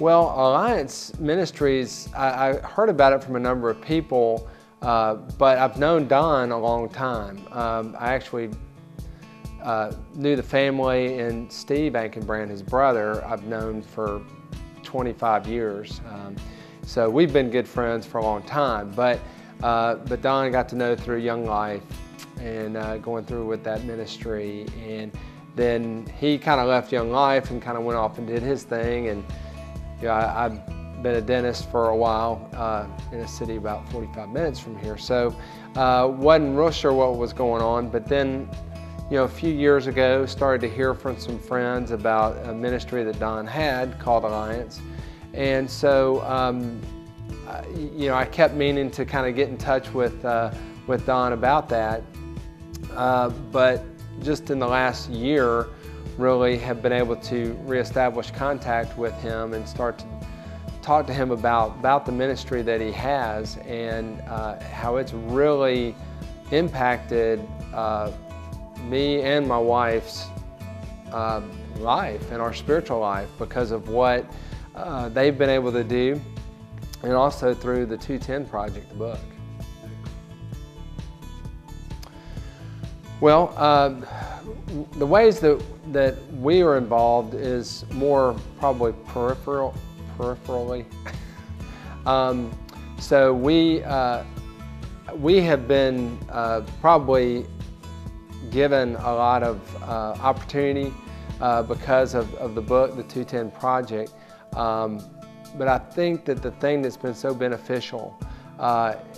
Well, Alliance Ministries, I heard about it from a number of people, but I've known Don a long time. I actually knew the family, and Steve Ankenbrand, his brother, I've known for 25 years. So we've been good friends for a long time, but Don I got to know through Young Life and going through with that ministry. And then he kind of left Young Life and kind of went off and did his thing. And I've been a dentist for a while in a city about 45 minutes from here. So wasn't real sure what was going on, but then a few years ago started to hear from some friends about a ministry that Don had called Alliance. And so I kept meaning to kind of get in touch with Don about that, but just in the last year really have been able to reestablish contact with him and start to talk to him about the ministry that he has and how it's really impacted me and my wife's life and our spiritual life because of what they've been able to do, and also through the 210 Project, the book. Well, the ways that we are involved is more probably peripherally. So we have been probably given a lot of opportunity because of the book, the 210 Project. But I think that the thing that's been so beneficial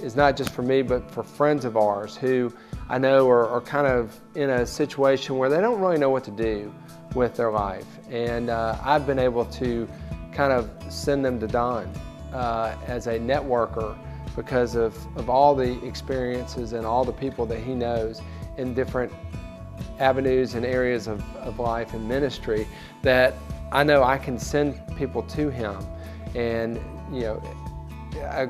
is not just for me, but for friends of ours who I know are kind of in a situation where they don't really know what to do with their life. And I've been able to kind of send them to Don as a networker because of all the experiences and all the people that he knows in different avenues and areas of life and ministry, that I know I can send people to him. And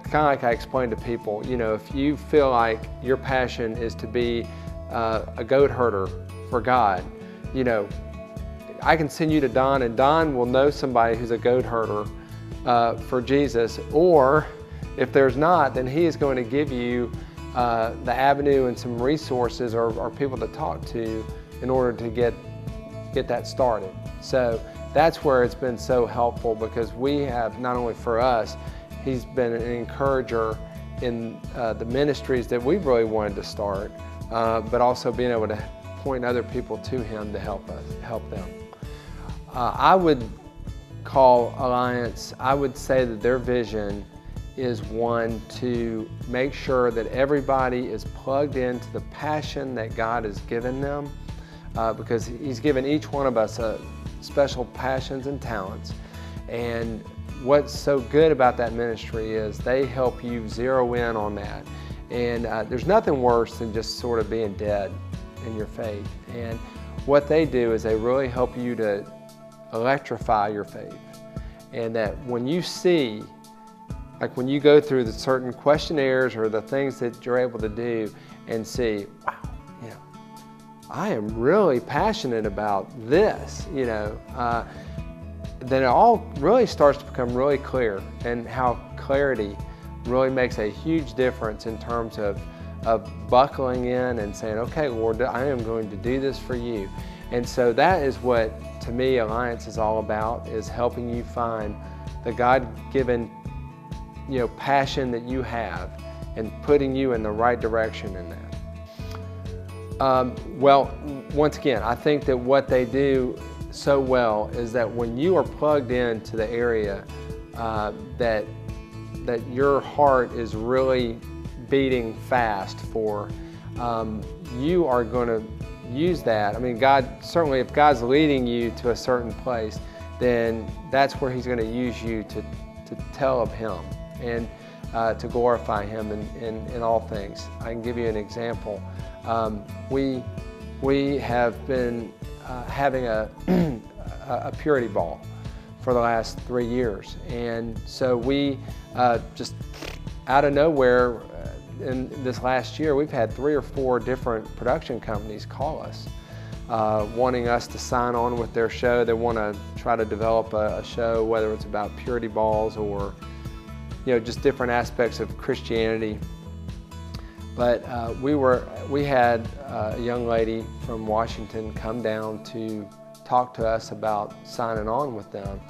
kind of like I explained to people, if you feel like your passion is to be a goat herder for God, I can send you to Don, and Don will know somebody who's a goat herder for Jesus. Or if there's not, then he is going to give you the avenue and some resources or people to talk to in order to get that started. So that's where it's been so helpful, because we have, not only for us, he's been an encourager in the ministries that we really wanted to start, but also being able to point other people to him to help them. I would call Alliance, I would say that their vision is one to make sure that everybody is plugged into the passion that God has given them, because he's given each one of us special passions and talents. And what's so good about that ministry is they help you zero in on that. And there's nothing worse than just sort of being dead in your faith. And what they do is they really help you to electrify your faith. And that when you see, like when you go through the certain questionnaires or the things that you're able to do and see, wow, I am really passionate about this, then it all really starts to become really clear, and how clarity really makes a huge difference in terms of buckling in and saying, okay, Lord, I am going to do this for you. And so that is what, to me, Alliance is all about, is helping you find the God-given passion that you have and putting you in the right direction in that. Well, once again, I think that what they do so well is that when you are plugged into the area that your heart is really beating fast for, you are going to use that. I mean, God, certainly if God's leading you to a certain place, then that's where he's going to use you to tell of him and to glorify him in all things. I can give you an example. We have been having a purity ball for the last 3 years, and so we just out of nowhere in this last year, we've had 3 or 4 different production companies call us wanting us to sign on with their show. They want to try to develop a show, whether it's about purity balls or just different aspects of Christianity. But we had a young lady from Washington come down to talk to us about signing on with them.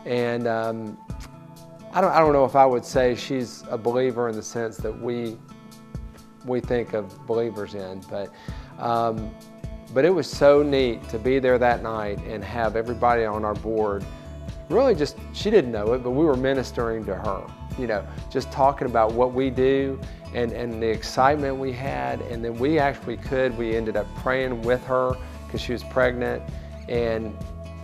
And I don't know if I would say she's a believer in the sense that we think of believers in, but it was so neat to be there that night and have everybody on our board. Really just, she didn't know it, but we were ministering to her, just talking about what we do and the excitement we had. And then we ended up praying with her because she was pregnant. And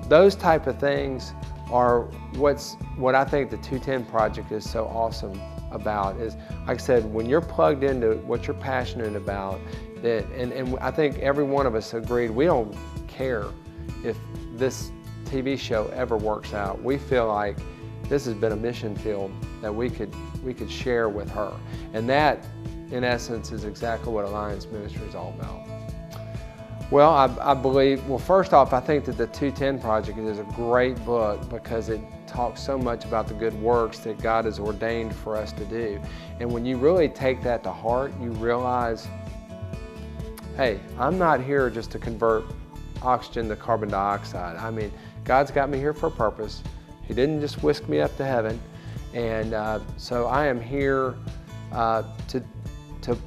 those type of things are what I think the 210 Project is so awesome about. Is, like I said, when you're plugged into what you're passionate about, and I think every one of us agreed, we don't care if this TV show ever works out. We feel like this has been a mission field that we could share with her. And that, in essence, is exactly what Alliance Ministry is all about. Well, I believe, first off, I think that the 210 Project is a great book because it talks so much about the good works that God has ordained for us to do. And when you really take that to heart, you realize, hey, I'm not here just to convert oxygen to carbon dioxide. I mean, God's got me here for a purpose. He didn't just whisk me up to heaven. And so I am here to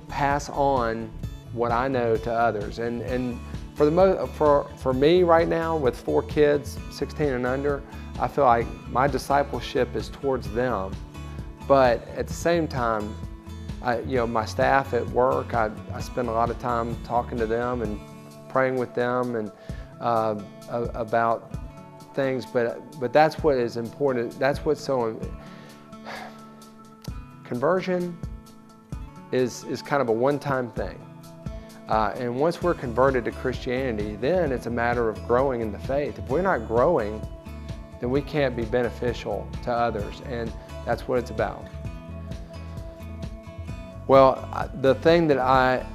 pass on what I know to others. And for me right now, with 4 kids, 16 and under, I feel like my discipleship is towards them. But at the same time, my staff at work, I spend a lot of time talking to them and praying with them and about things. But that's what is important. That's what's so. Conversion is kind of a one-time thing. And once we're converted to Christianity, then it's a matter of growing in the faith. If we're not growing, then we can't be beneficial to others, and that's what it's about. Well, the thing that I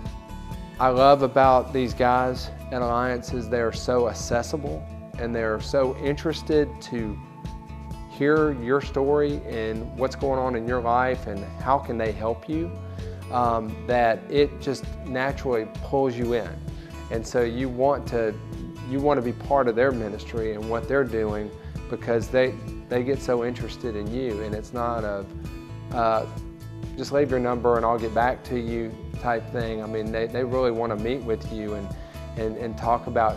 love about these guys at Alliance is they're so accessible and they're so interested to hear your story and what's going on in your life and how can they help you, that it just naturally pulls you in. And so you want to be part of their ministry and what they're doing because they get so interested in you. And it's not just leave your number and I'll get back to you type thing. I mean, they really want to meet with you and talk about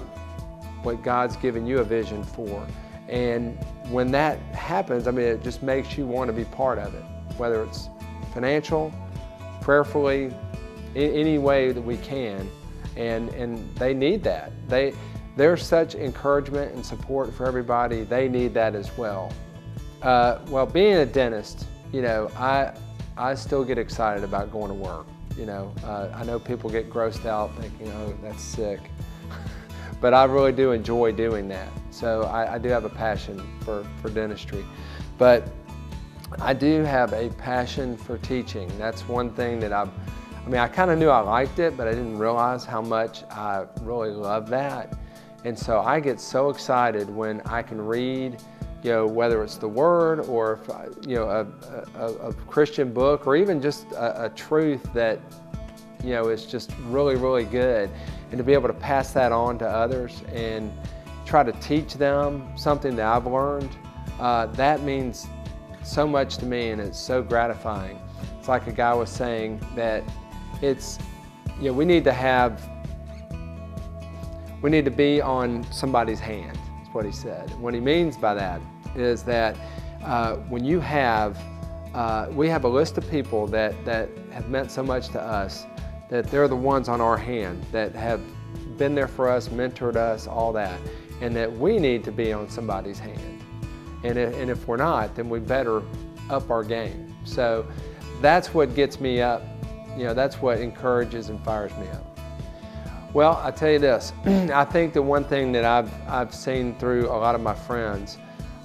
what God's given you a vision for. And when that happens, I mean, it just makes you want to be part of it, whether it's financial, prayerfully, any way that we can. And they need that. There's such encouragement and support for everybody. They need that as well. Well, being a dentist, I still get excited about going to work. I know people get grossed out thinking, oh, that's sick. But I really do enjoy doing that. So I do have a passion for dentistry. But I do have a passion for teaching. That's one thing that I kind of knew I liked it, but I didn't realize how much I really love that. And so I get so excited when I can read, whether it's the Word or a Christian book or even just a truth that is just really, really good, and to be able to pass that on to others and try to teach them something that I've learned, that means so much to me, and it's so gratifying. It's like a guy was saying that we need to be on somebody's hand, is what he said. What he means by that is that when we have a list of people that have meant so much to us, that they're the ones on our hand that have been there for us, mentored us, all that, and that we need to be on somebody's hand. And if we're not, then we better up our game. So that's what gets me up. That's what encourages and fires me up. Well, I tell you this, I think the one thing that I've seen through a lot of my friends,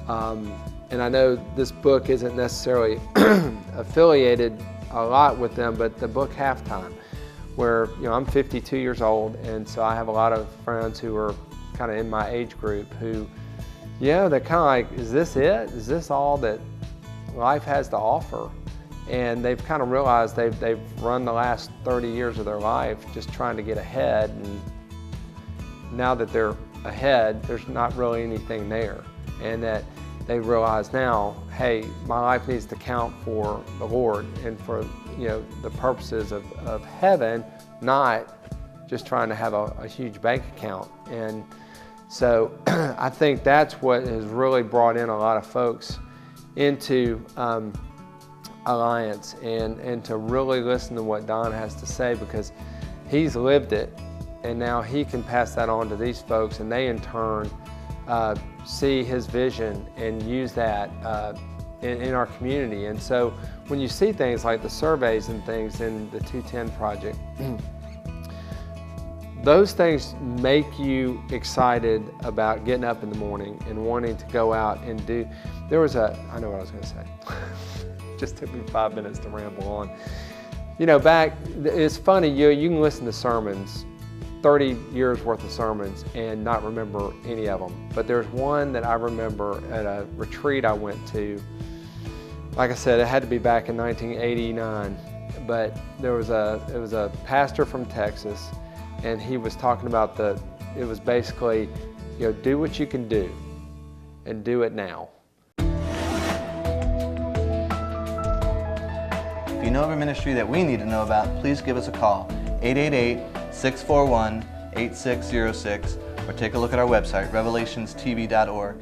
and I know this book isn't necessarily affiliated a lot with them, but the book Halftime, where, you know, I'm 52 years old, and so I have a lot of friends who are kind of in my age group who, yeah, they're kind of like, is this it? Is this all that life has to offer? And they've kind of realized they've run the last 30 years of their life just trying to get ahead, and now that they're ahead, there's not really anything there. And that they realize now, hey, my life needs to count for the Lord and for, you know, the purposes of heaven, not just trying to have a huge bank account. And so I think that's what has really brought in a lot of folks into Alliance, and to really listen to what Don has to say, because he's lived it, and now he can pass that on to these folks, and they in turn see his vision and use that in our community. And so when you see things like the surveys and things in the 210 project, those things make you excited about getting up in the morning and wanting to go out and do. I know what I was going to say. Just took me 5 minutes to ramble on. You know, it's funny, you can listen to sermons, 30 years worth of sermons, and not remember any of them. But there's one that I remember at a retreat I went to. Like I said, it had to be back in 1989, but it was a pastor from Texas, and he was talking about it was basically, you know, do what you can do, and do it now. If you know of a ministry that we need to know about, please give us a call, 888-641-8606, or take a look at our website, revelationstv.org.